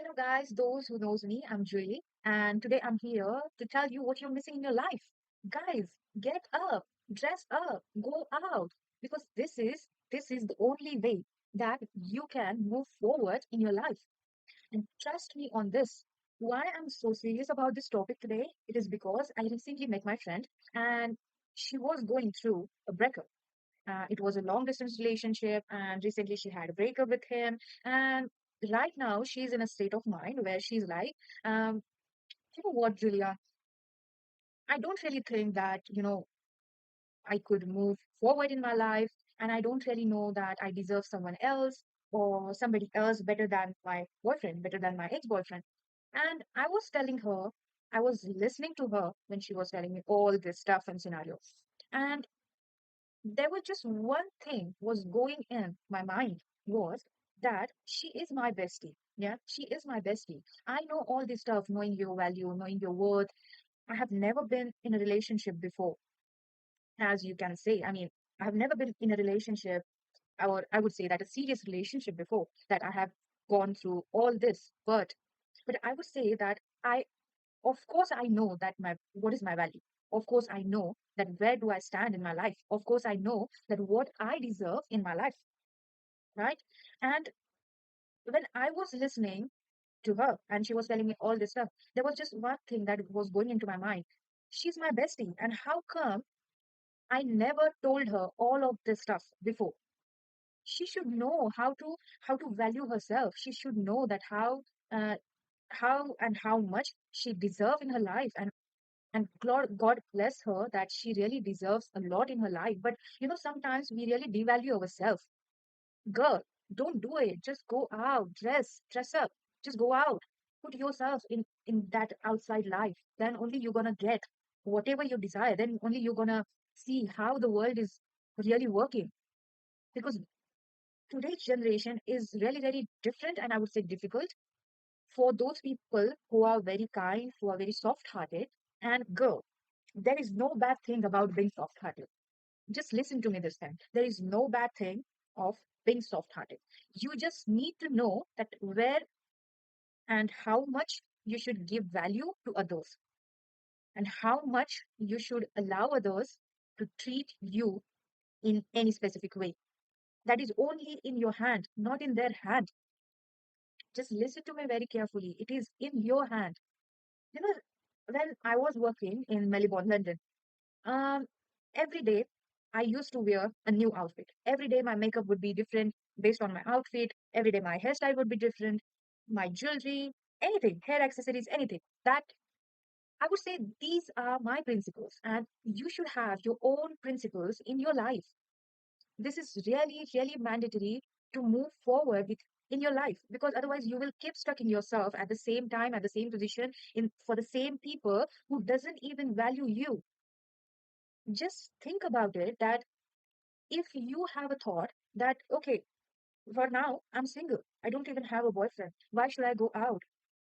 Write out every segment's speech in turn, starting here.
Hello guys, those who knows me, I'm Julie, and today I'm here to tell you what you're missing in your life. Guys, get up, dress up, go out, because this is the only way that you can move forward in your life. And trust me on this. Why I'm so serious about this topic today? It is because I recently met my friend and she was going through a breakup. It was a long distance relationship, and recently she had a breakup with him. And right now, she's in a state of mind where she's like, um, you know what, Julia? I don't really think that, I could move forward in my life, and I don't really know that I deserve someone else or somebody else better than my boyfriend, better than my ex-boyfriend. And I was telling her, I was listening to her when she was telling me all this stuff and scenarios. And there was just one thing was going in my mind was that she is my bestie. Yeah, she is my bestie. I know all this stuff, knowing your value, knowing your worth. I have never been in a relationship before, as you can say. I mean, I have never been in a relationship, or I would say that a serious relationship before that I have gone through all this. But I would say that of course I know that my what is my value. Of course I know that where do I stand in my life. Of course I know that what I deserve in my life, right? And when I was listening to her and she was telling me all this stuff, there was just one thing that was going into my mind. She's my bestie, and how come I never told her all of this stuff before? She should know how to value herself. She should know that uh, how and how much she deserves in her life. And God bless her that she really deserves a lot in her life. But sometimes we really devalue ourselves. Girl, don't do it. Just go out, dress up, just go out. Put yourself in that outside life. Then only you're gonna get whatever you desire. Then only you're gonna see how the world is really working. Because today's generation is really very different, and I would say difficult for those people who are very kind, who are very soft-hearted. And girl, there is no bad thing about being soft-hearted. Just listen to me this time. There is no bad thing of being soft-hearted. You just need to know that where and how much you should give value to others, and how much you should allow others to treat you in any specific way. That is only in your hand, not in their hand. Just listen to me very carefully. It is in your hand. You know, when I was working in Melbourne, London, Um, every day I used to wear a new outfit. Every day my makeup would be different based on my outfit. Every day my hairstyle would be different. My jewelry, anything, hair accessories, anything. That I would say these are my principles, and you should have your own principles in your life. This is really, really mandatory to move forward with in your life, because otherwise you will keep stuck in yourself at the same time, at the same position, in for the same people who doesn't even value you. Just think about it that if you have a thought that, okay, for now, I'm single, I don't even have a boyfriend, why should I go out?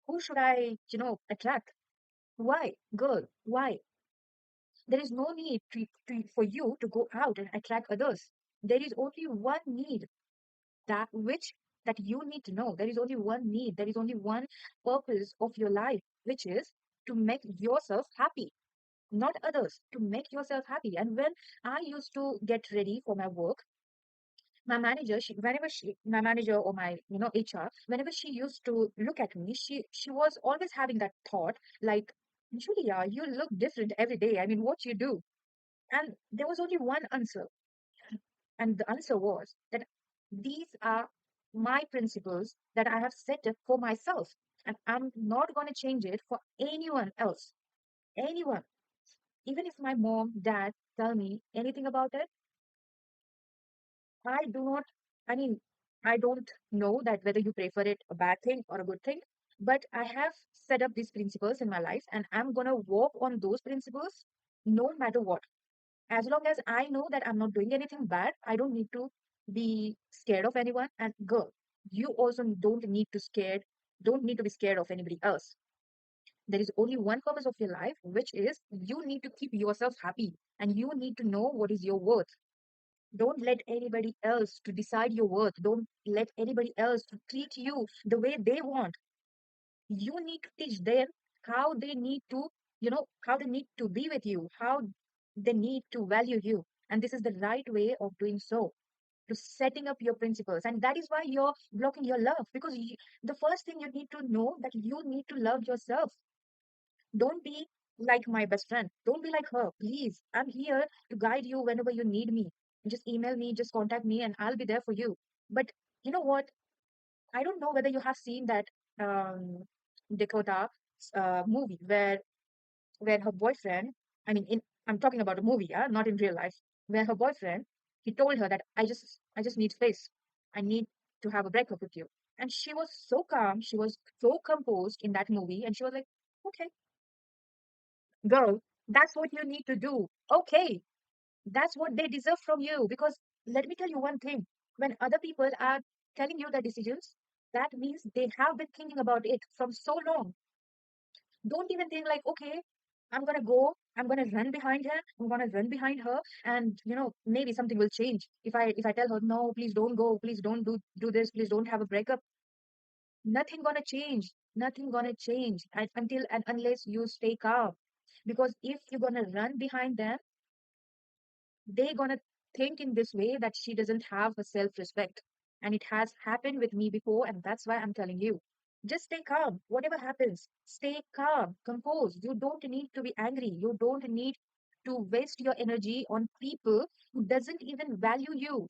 Who should I, attract? Why, girl? Why? There is no need for you to go out and attract others. There is only one need that you need to know. There is only one need. There is only one purpose of your life, which is to make yourself happy, not others, to make yourself happy. And when I used to get ready for my work, my manager, my manager or my, HR, whenever she used to look at me, she was always having that thought like, Julia, you look different every day. I mean, what you do? And there was only one answer. And the answer was that these are my principles that I have set up for myself. And I'm not going to change it for anyone else. Anyone. Even if my mom, dad tell me anything about it, I do not, I mean, I don't know that whether you prefer it a bad thing or a good thing, but I have set up these principles in my life, and I'm going to walk on those principles no matter what. As long as I know that I'm not doing anything bad, I don't need to be scared of anyone. And girl, you also don't need to be scared of anybody else. There is only one purpose of your life, which is you need to keep yourself happy, and you need to know what is your worth. Don't let anybody else to decide your worth. Don't let anybody else to treat you the way they want. You need to teach them how they need to, how they need to be with you, how they need to value you. And this is the right way of doing so, to setting up your principles. And that is why you're blocking your love, because the first thing you need to know that you need to love yourself. Don't be like my best friend. Don't be like her. Please. I'm here to guide you whenever you need me. Just email me, just contact me, and I'll be there for you. But you know what? I don't know whether you have seen that um, Dakota movie where her boyfriend, I mean, I'm talking about a movie, yeah, not in real life, where her boyfriend, he told her that I just need space. I need to have a breakup with you. And she was so calm, she was so composed in that movie, and she was like, okay, girl, that's what you need to do. Okay, that's what they deserve from you. Because let me tell you one thing, when other people are telling you their decisions, that means they have been thinking about it from so long. Don't even think like, okay, I'm gonna run behind her, I'm gonna run behind her, and maybe something will change if I tell her, no, please don't go, please don't do this, please don't have a breakup. Nothing gonna change. Nothing gonna change until and unless you stay calm. Because if you're gonna run behind them, they gonna think in this way that she doesn't have a self-respect. And it has happened with me before, and that's why I'm telling you. Just stay calm. Whatever happens, stay calm, composed. You don't need to be angry. You don't need to waste your energy on people who doesn't even value you.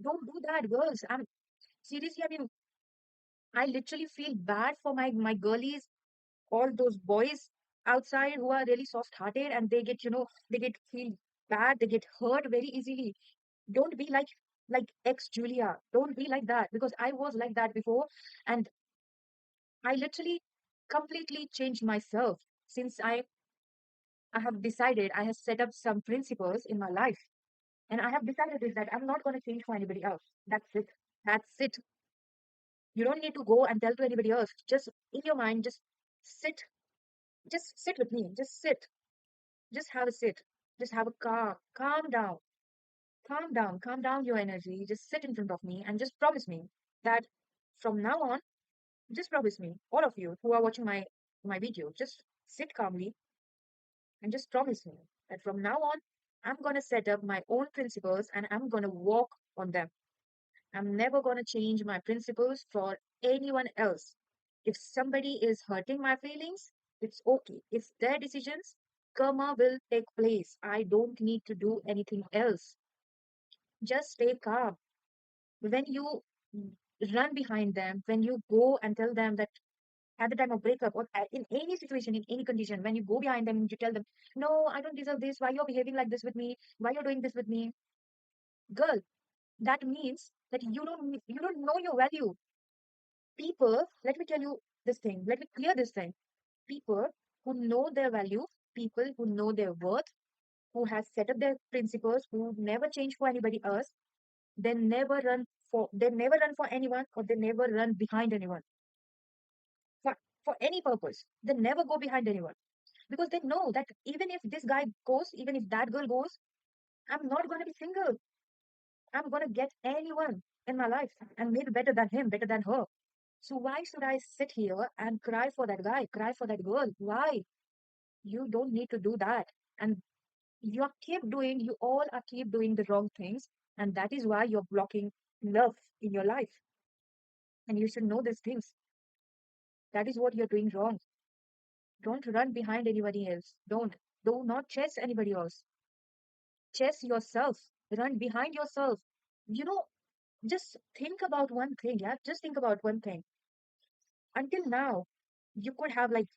Don't do that, girls. I'm seriously, I mean, I literally feel bad for my girlies, all those boys outside who are really soft hearted, and they get feel bad, they get hurt very easily. Don't be like ex Julia. Don't be like that, because I was like that before. And I literally completely changed myself since I have decided, I have set up some principles in my life. And I have decided is that I'm not going to change for anybody else. That's it. That's it. You don't need to go and tell to anybody else. Just in your mind, sit just sit with me. Just sit. Just have a sit. Just have a calm down. Calm down your energy. Just sit in front of me and just promise me that from now on, just promise me, all of you who are watching my video, just sit calmly and just promise me that from now on, I'm gonna set up my own principles and I'm gonna walk on them. I'm never gonna change my principles for anyone else. If somebody is hurting my feelings, it's okay. It's their decisions. Karma will take place. I don't need to do anything else. Just stay calm. When you run behind them, when you go and tell them that at the time of breakup or in any situation, in any condition, when you go behind them and you tell them, no, I don't deserve this, why you're behaving like this with me, why you're doing this with me, girl, that means that you don't know your value. People, let me tell you this thing, let me clear this thing. People who know their value, people who know their worth, who has set up their principles, who never change for anybody else, they never run for anyone, or they never run behind anyone for for any purpose. They never go behind anyone, because they know that even if this guy goes, even if that girl goes, I'm not going to be single. I'm going to get anyone in my life, and maybe better than him, better than her. So why should I sit here and cry for that guy, cry for that girl? Why? You don't need to do that. And you all are keep doing the wrong things. And that is why you're blocking love in your life. And you should know these things. That is what you're doing wrong. Don't run behind anybody else. Do not chase anybody else. Chase yourself. Run behind yourself. You know, just think about one thing, yeah? Just think about one thing. Until now, you could have like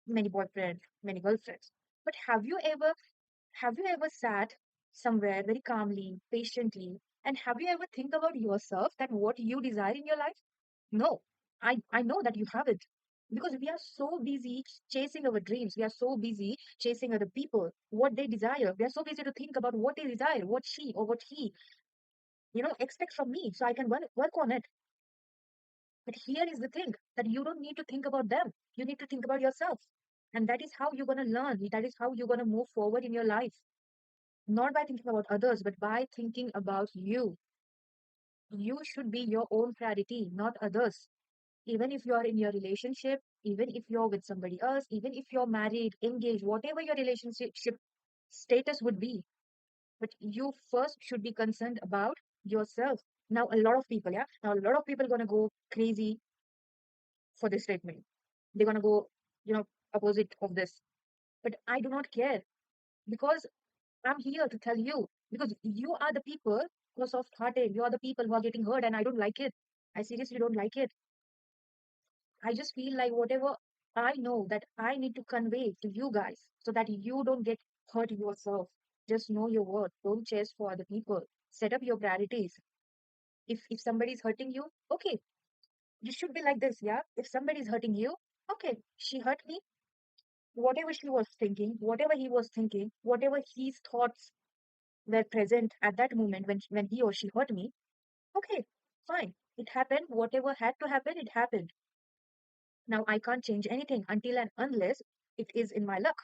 many boyfriends, many girlfriends. But have you ever sat somewhere very calmly, patiently, and have you ever think about yourself that what you desire in your life? No, I know that you haven't. Because we are so busy chasing our dreams. We are so busy chasing other people, what they desire. We are so busy to think about what they desire, what she or what he, expect from me so I can work on it. But here is the thing that you don't need to think about them. You need to think about yourself. And that is how you're going to learn. That is how you're going to move forward in your life. Not by thinking about others, but by thinking about you. You should be your own priority, not others. Even if you're in your relationship, even if you're with somebody else, even if you're married, engaged, whatever your relationship status would be, but you first should be concerned about yourself. Now a lot of people, yeah, now a lot of people gonna go crazy for this statement. They're gonna go, you know, opposite of this. But I do not care, because I'm here to tell you, because you are the people who are soft hearted, you are the people who are getting hurt, and I don't like it. I seriously don't like it. I just feel like whatever I know that I need to convey to you guys so that you don't get hurt yourself. Just know your worth. Don't chase for other people. Set up your priorities. If somebody is hurting you, okay, you should be like this, yeah? If somebody is hurting you, okay, she hurt me. Whatever she was thinking, whatever he was thinking, whatever his thoughts were present at that moment when he or she hurt me, okay, fine. It happened. Whatever had to happen, it happened. Now I can't change anything until and unless it is in my luck.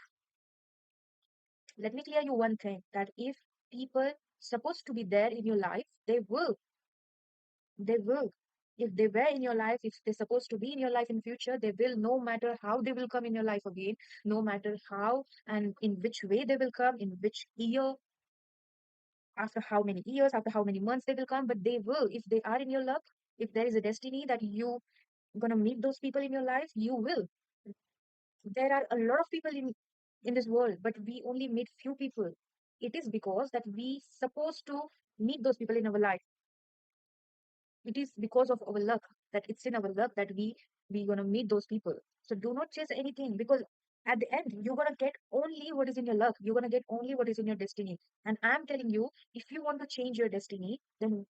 Let me clear you one thing, that if people supposed to be there in your life, they will. They will. If they were in your life, if they're supposed to be in your life in future, they will, no matter how they will come in your life again, no matter how and in which way they will come, in which year, after how many years, after how many months they will come, but they will. If they are in your luck, if there is a destiny that you gonna meet those people in your life, you will. There are a lot of people in this world, but we only meet few people. It is because that we supposed to meet those people in our life. It is because of our luck, that it's in our luck that we gonna meet those people. So do not chase anything, because at the end you're gonna get only what is in your luck. You're gonna get only what is in your destiny. And I'm telling you, if you want to change your destiny, then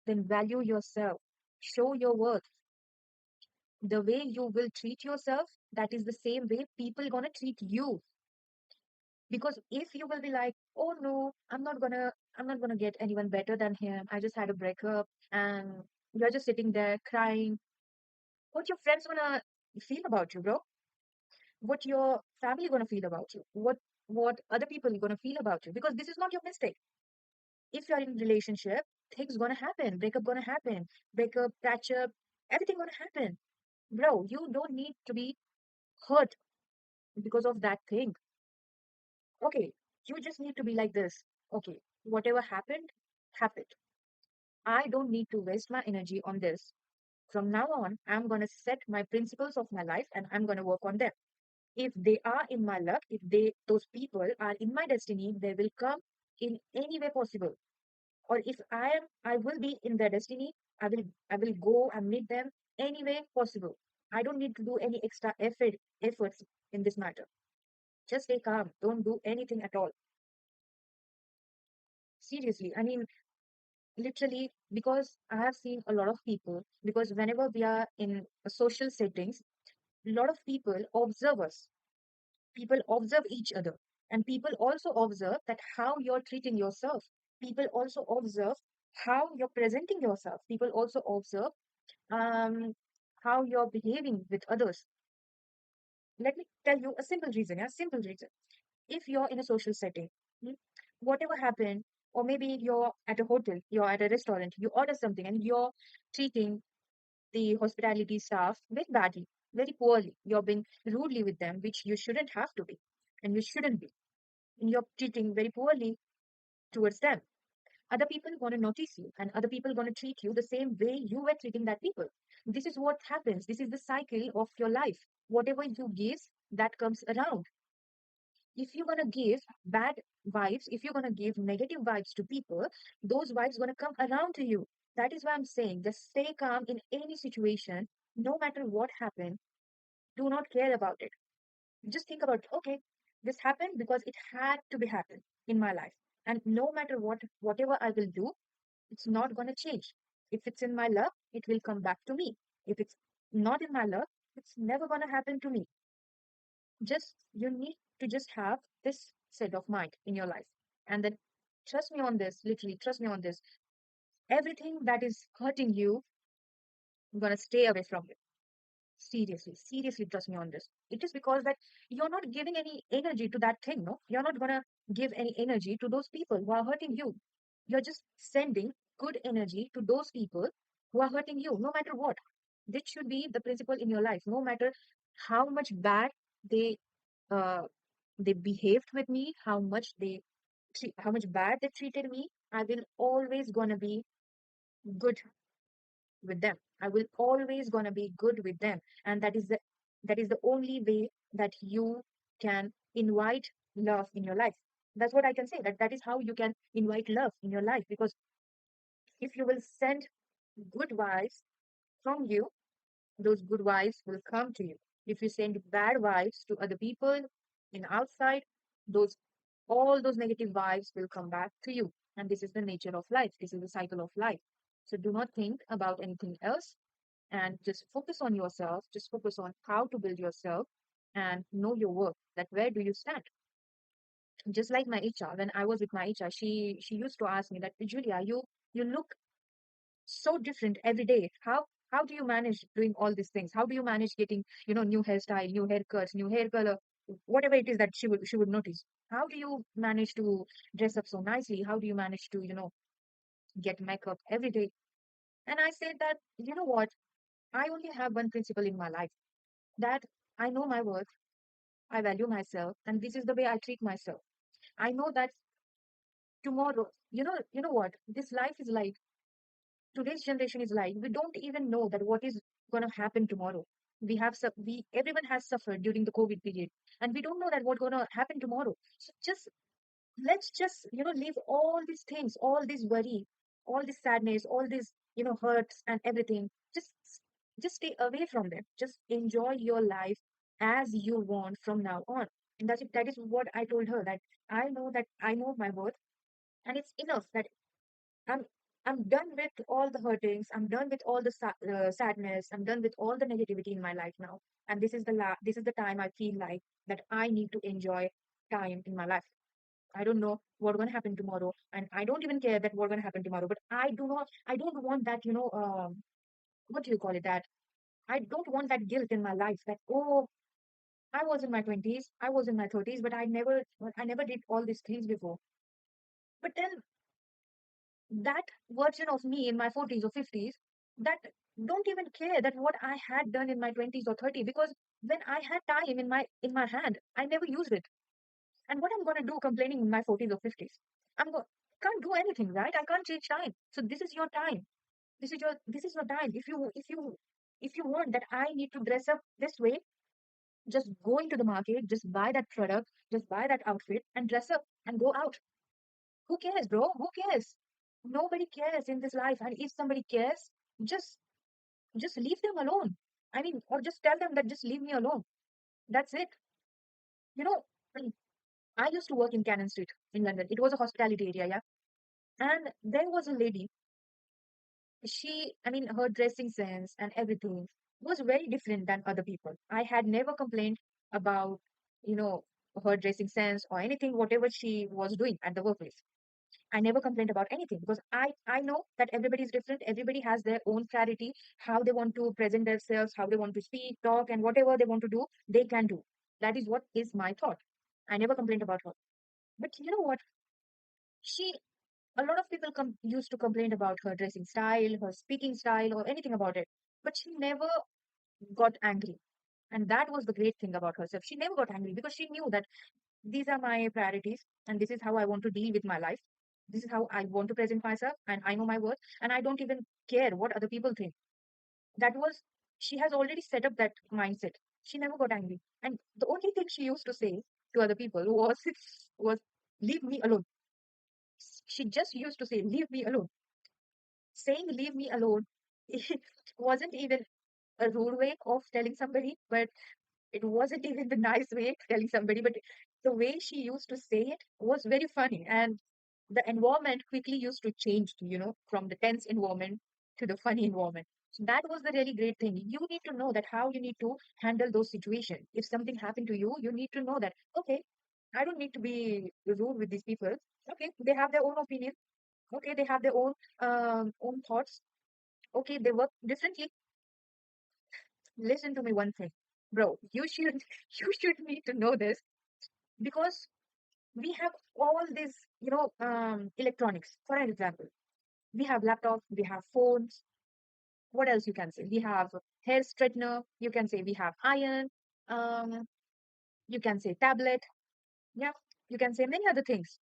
value yourself, show your worth. The way you will treat yourself, that is the same way people gonna treat you. Because if you will be like, oh no, I'm not gonna get anyone better than him, I just had a breakup, and you're just sitting there crying, what your friends gonna feel about you, bro? What your family gonna feel about you? What other people are gonna feel about you? Because this is not your mistake. If you're in relationship, things gonna happen, breakup gonna happen, breakup, patch up, everything gonna happen. Bro, you don't need to be hurt because of that thing. Okay, you just need to be like this. Okay, whatever happened, happened. I don't need to waste my energy on this. From now on, I'm going to set my principles of my life and I'm going to work on them. If they are in my luck, if those people are in my destiny, they will come in any way possible. Or if I will be in their destiny, I will go and meet them any way possible. I don't need to do any extra efforts in this matter. Just stay calm. Don't do anything at all. Seriously. I mean, literally, because I have seen a lot of people, because whenever we are in social settings, a lot of people observe us. People observe each other. And people also observe that how you're treating yourself. People also observe how you're presenting yourself. People also observe um, how you're behaving with others. Let me tell you a simple reason, yeah, simple reason. If you're in a social setting, hmm, whatever happened, or maybe you're at a hotel, you're at a restaurant, you order something and you're treating the hospitality staff very badly, very poorly. You're being rudely with them, which you shouldn't have to be, and you shouldn't be. And you're treating very poorly towards them. Other people going to notice you, and other people going to treat you the same way you were treating that people. This is what happens. This is the cycle of your life. Whatever you give, that comes around. If you're going to give bad vibes, if you're going to give negative vibes to people, those vibes going to come around to you. That is why I'm saying just stay calm in any situation, no matter what happened. Do not care about it. Just think about, okay, this happened because it had to be happen in my life. And no matter whatever I will do, it's not going to change. If it's in my luck, it will come back to me. If it's not in my luck, it's never going to happen to me. Just you need to just have this set of mind in your life, and then trust me on this, literally trust me on this. Everything that is hurting you, I'm gonna stay away from it. Seriously trust me on this. It is because that you're not giving any energy to that thing. No, you're not gonna give any energy to those people who are hurting you. You're just sending good energy to those people who are hurting you, no matter what. This should be the principle in your life. No matter how much bad they uh, they behaved with me, how much bad they treated me, I will always gonna be good with them. I will always gonna be good with them. And that is the only way that you can invite love in your life. That's what I can say. That is how you can invite love in your life. Because if you will send good vibes from you, those good vibes will come to you. If you send bad vibes to other people in outside, those all those negative vibes will come back to you. And this is the nature of life. This is the cycle of life. So do not think about anything else and just focus on yourself. Just focus on how to build yourself and know your worth. That where do you stand? Just like my HR, when I was with my HR, she used to ask me that, Julia, you look so different every day. How do you manage doing all these things? How do you manage getting, new hairstyle, new haircuts, new hair color, whatever it is that she would notice? How do you manage to dress up so nicely? How do you manage to, get makeup every day? And I said that, you know what? I only have one principle in my life, that I know my worth, I value myself, and this is the way I treat myself. I know that tomorrow, you know what? This life is like, today's generation is like, we don't even know that what is going to happen tomorrow. We everyone has suffered during the COVID period, and we don't know that what's going to happen tomorrow. So just let's just leave all these things, all this worry, all this sadness, all this hurts and everything. Just stay away from them. Just enjoy your life as you want from now on. And that is what I told her, that I know my worth, and it's enough that I'm I'm done with all the hurtings. I'm done with all the sadness. I'm done with all the negativity in my life now. And this is the time I feel like that I need to enjoy time in my life. I don't know what's going to happen tomorrow, and I don't even care that what's going to happen tomorrow. But I don't want that, what do you call it? That I don't want that guilt in my life. That, oh, I was in my 20s, I was in my 30s, but I never did all these things before. But then that version of me in my 40s or 50s, that don't even care that what I had done in my 20s or 30s, because when I had time in my hand, I never used it. And what I'm going to do complaining in my 40s or 50s? I'm go Can't do anything, right? I can't change time. So this is your time. This is your time. If you want that I need to dress up this way, just go into the market, just buy that product, just buy that outfit and dress up and go out. Who cares, bro? Who cares? Nobody cares in this life. And if somebody cares, just just leave them alone. I mean, or just tell them that just leave me alone. That's it. You know, I used to work in Cannon Street in London. It was a hospitality area, yeah. And there was a lady. I mean, her dressing sense and everything was very different than other people. I had never complained about, you know, her dressing sense or anything, whatever she was doing at the workplace. I never complained about anything because I know that everybody is different. Everybody has their own clarity, how they want to present themselves, how they want to speak, talk, and whatever they want to do, they can do. That is what is my thought. I never complained about her. But you know what? She A lot of people used to complain about her dressing style, her speaking style, or anything about it. But she never got angry. And that was the great thing about herself. She never got angry because she knew that these are my priorities and this is how I want to deal with my life. This is how I want to present myself, and I know my worth, and I don't even care what other people think. That was, she has already set up that mindset. She never got angry. And the only thing she used to say to other people was, was, leave me alone. She just used to say, leave me alone. Saying leave me alone, it wasn't even a rude way of telling somebody, but it wasn't even the nice way of telling somebody, but the way she used to say it was very funny. And the environment quickly used to change, from the tense environment to the funny environment. So that was the really great thing. You need to know that how you need to handle those situations. If something happened to you, you need to know that, okay, I don't need to be rude with these people. Okay, they have their own opinion. Okay, they have their own thoughts. Okay, they work differently. Listen to me one thing, bro. You should you should need to know this, because we have all these electronics. For an example, we have laptops, we have phones. What else you can say? We have hair straightener, you can say we have iron, um, you can say tablet, yeah, you can say many other things.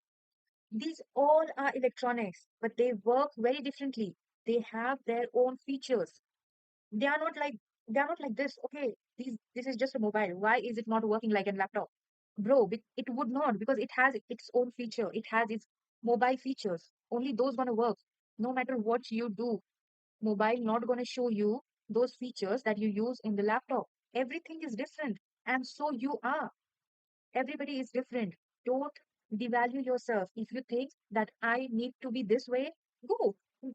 These all are electronics, but they work very differently. They have their own features. They are not like they are not like this. Okay, this is just a mobile. Why is it not working like a laptop? Bro, it would not because it has its own feature. It has its mobile features. Only those gonna work. No matter what you do, mobile not gonna show you those features that you use in the laptop. Everything is different, and so you are. Everybody is different. Don't devalue yourself. If you think that I need to be this way, go.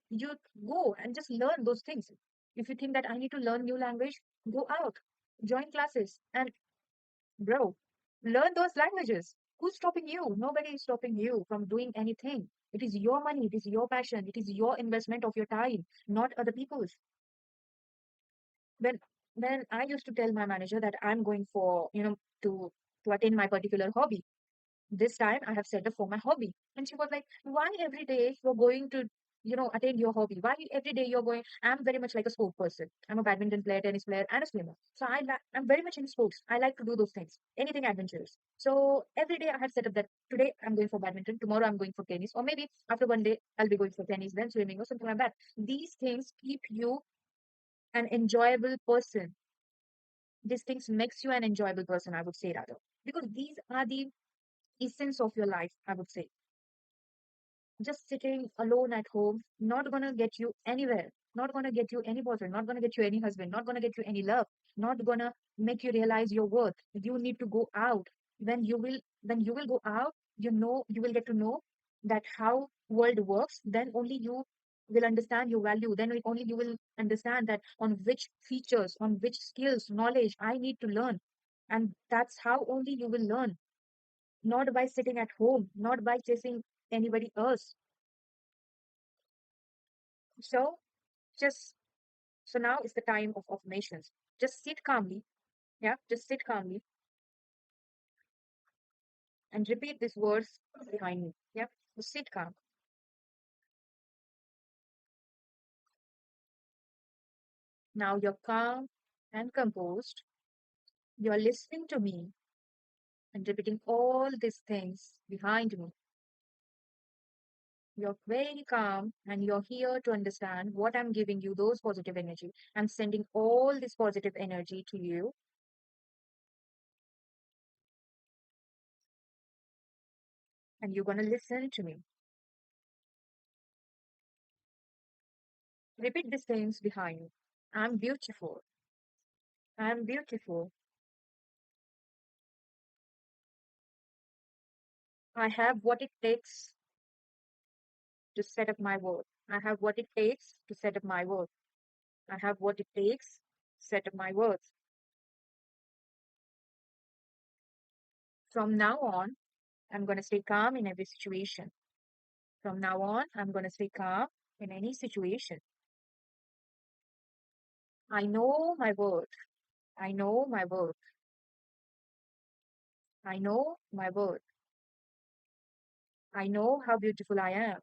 You go and just learn those things. If you think that I need to learn new language, go out, join classes, and bro, learn those languages. Who's stopping you? Nobody is stopping you from doing anything. It is your money, it is your passion, it is your investment of your time, not other people's. When I used to tell my manager that I'm going for, to attain my particular hobby, this time I have set up for my hobby. And she was like, why every day you're going to, attain your hobby? Why every day you're going? I'm very much like a sport person. I'm a badminton player, tennis player, and a swimmer. So I'm very much in sports. I like to do those things, anything adventurous. So every day I have set up that today I'm going for badminton, tomorrow I'm going for tennis, or maybe after one day I'll be going for tennis, then swimming, or something like that. These things keep you an enjoyable person. These things makes you an enjoyable person, I would say rather. Because these are the essence of your life, I would say. Just sitting alone at home, not gonna get you anywhere, not gonna get you any boyfriend, not gonna get you any husband, not gonna get you any love, not gonna make you realize your worth. You need to go out. When you will go out, you will get to know that how world works. Then only you will understand your value. Then only you will understand that on which features, on which skills, knowledge I need to learn. And that's how only you will learn, not by sitting at home, not by chasing anybody else. So just so now is the time of affirmations. Just sit calmly, yeah, just sit calmly and repeat these words behind me. Yeah, so sit calm. Now you're calm and composed. You're listening to me and repeating all these things behind me. You're very calm and you're here to understand what I'm giving you, those positive energy. I'm sending all this positive energy to you, and you're going to listen to me. Repeat these things behind me. I'm beautiful. I'm beautiful. I have what it takes to set up my worth. I have what it takes to set up my worth. I have what it takes to set up my worth. From now on, I'm going to stay calm in every situation. From now on, I'm going to stay calm in any situation. I know my worth. I know my worth. I know my worth. I know how beautiful I am.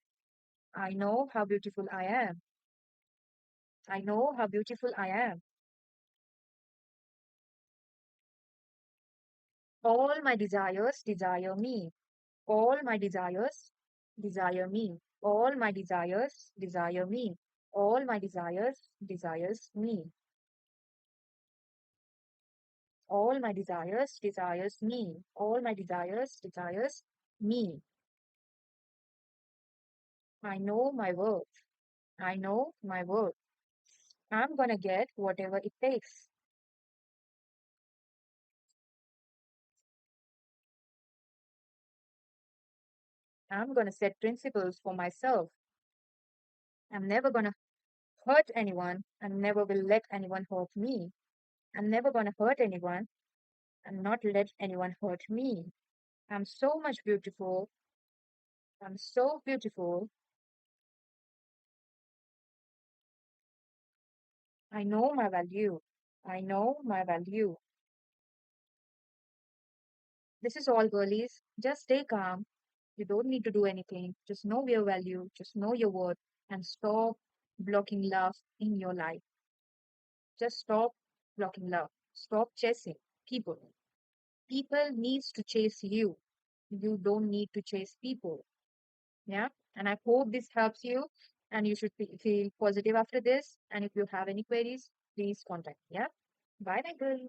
I know how beautiful I am. I know how beautiful I am. All my desires desire me. All my desires desire me. All my desires desire me. All my desires desires me. All my desires desires me. All my desires desires me. I know my worth. I know my worth. I'm gonna get whatever it takes. I'm gonna set principles for myself. I'm never gonna hurt anyone and never will let anyone hurt me. I'm never gonna hurt anyone and not let anyone hurt me. I'm so much beautiful. I'm so beautiful. I know my value. I know my value. This is all, girlies. Just stay calm. You don't need to do anything. Just know your value. Just know your worth and stop blocking love in your life. Just stop blocking love. Stop chasing people. People needs to chase you. You don't need to chase people. Yeah. And I hope this helps you, and you should feel positive after this. And if you have any queries, please contact me. Yeah. Bye, Michael.